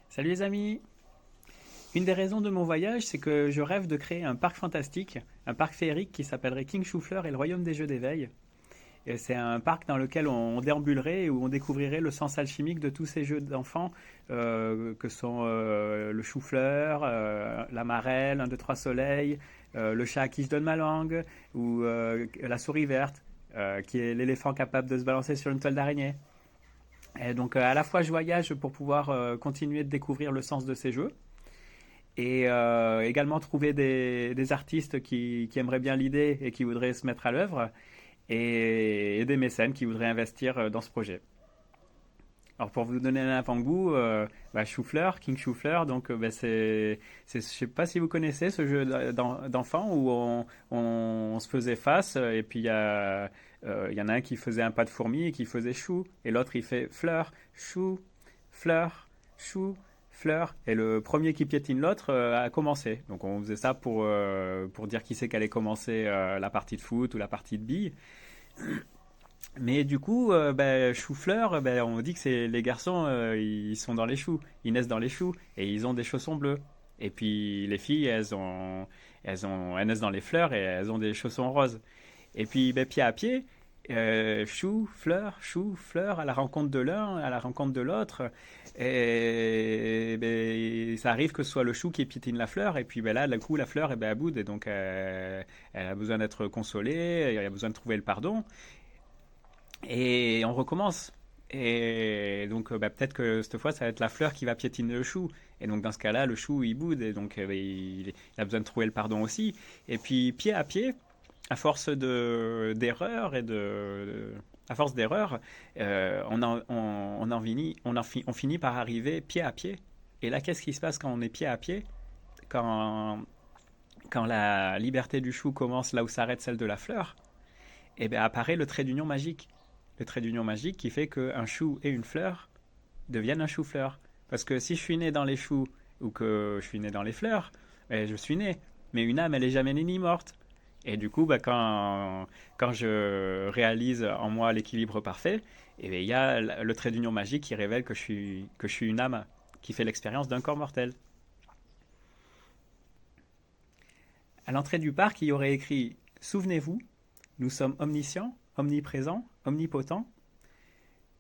Salut les amis! Une des raisons de mon voyage, c'est que je rêve de créer un parc fantastique, un parc féerique qui s'appellerait King Choufleur et le Royaume des Jeux d'éveil. Et c'est un parc dans lequel on déambulerait et où on découvrirait le sens alchimique de tous ces jeux d'enfants que sont le chou-fleur, la marelle, un, deux, trois soleils, le chat à qui je donne ma langue, ou la souris verte, qui est l'éléphant capable de se balancer sur une toile d'araignée. Et donc à la fois je voyage pour pouvoir continuer de découvrir le sens de ces jeux et également trouver des artistes qui aimeraient bien l'idée et qui voudraient se mettre à l'œuvre et des mécènes qui voudraient investir dans ce projet. Alors pour vous donner un avant-goût, Choufleur, King Choufleur, donc je sais pas si vous connaissez ce jeu d'enfant où on se faisait face et puis il y en a un qui faisait un pas de fourmi et qui faisait chou et l'autre il fait fleur, chou, fleur, chou, fleur et le premier qui piétine l'autre a commencé. Donc on faisait ça pour dire qui c'est qu'allait commencer la partie de foot ou la partie de billes. Mais du coup, chou-fleur, on dit que c'est les garçons, ils sont dans les choux, ils naissent dans les choux et ils ont des chaussons bleus. Et puis les filles, elles naissent dans les fleurs et elles ont des chaussons roses. Et puis pied à pied, chou, fleur, à la rencontre de l'un, à la rencontre de l'autre. Et ça arrive que ce soit le chou qui piétine la fleur, et puis là, du coup, la fleur, elle boude, et donc elle a besoin d'être consolée, elle a besoin de trouver le pardon. Et on recommence. Et donc, peut-être que cette fois, ça va être la fleur qui va piétiner le chou. Et donc, dans ce cas-là, le chou, il boude. Et donc, il a besoin de trouver le pardon aussi. Et puis, pied à pied, à force d'erreurs à force d'erreurs, on finit par arriver pied à pied. Et là, qu'est-ce qui se passe quand on est pied à pied? Quand, quand la liberté du chou commence là où s'arrête celle de la fleur, et bien apparaît le trait d'union magique. Le trait d'union magique qui fait qu'un chou et une fleur deviennent un chou-fleur. Parce que si je suis né dans les choux ou que je suis né dans les fleurs, je suis né. Mais une âme, elle est jamais née ni morte. Et du coup, quand je réalise en moi l'équilibre parfait, il y a le trait d'union magique qui révèle que je suis une âme qui fait l'expérience d'un corps mortel. À l'entrée du parc, il y aurait écrit Souvenez-vous, nous sommes omniscients, omniprésents, omnipotents.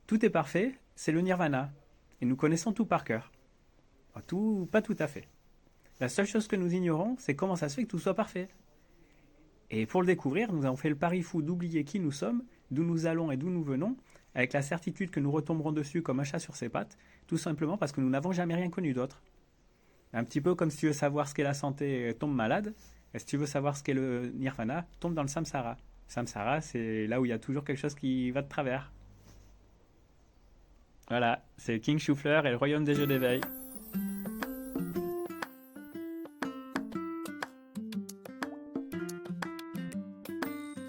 Tout est parfait, c'est le nirvana. Et nous connaissons tout par cœur. Tout, pas tout à fait. La seule chose que nous ignorons, c'est comment ça se fait que tout soit parfait. Et pour le découvrir, nous avons fait le pari fou d'oublier qui nous sommes, d'où nous allons et d'où nous venons, avec la certitude que nous retomberons dessus comme un chat sur ses pattes, tout simplement parce que nous n'avons jamais rien connu d'autre. Un petit peu comme si tu veux savoir ce qu'est la santé, tombe malade, et si tu veux savoir ce qu'est le nirvana, tombe dans le samsara. Samsara, c'est là où il y a toujours quelque chose qui va de travers. Voilà, c'est King Choufleur et le royaume des jeux d'éveil.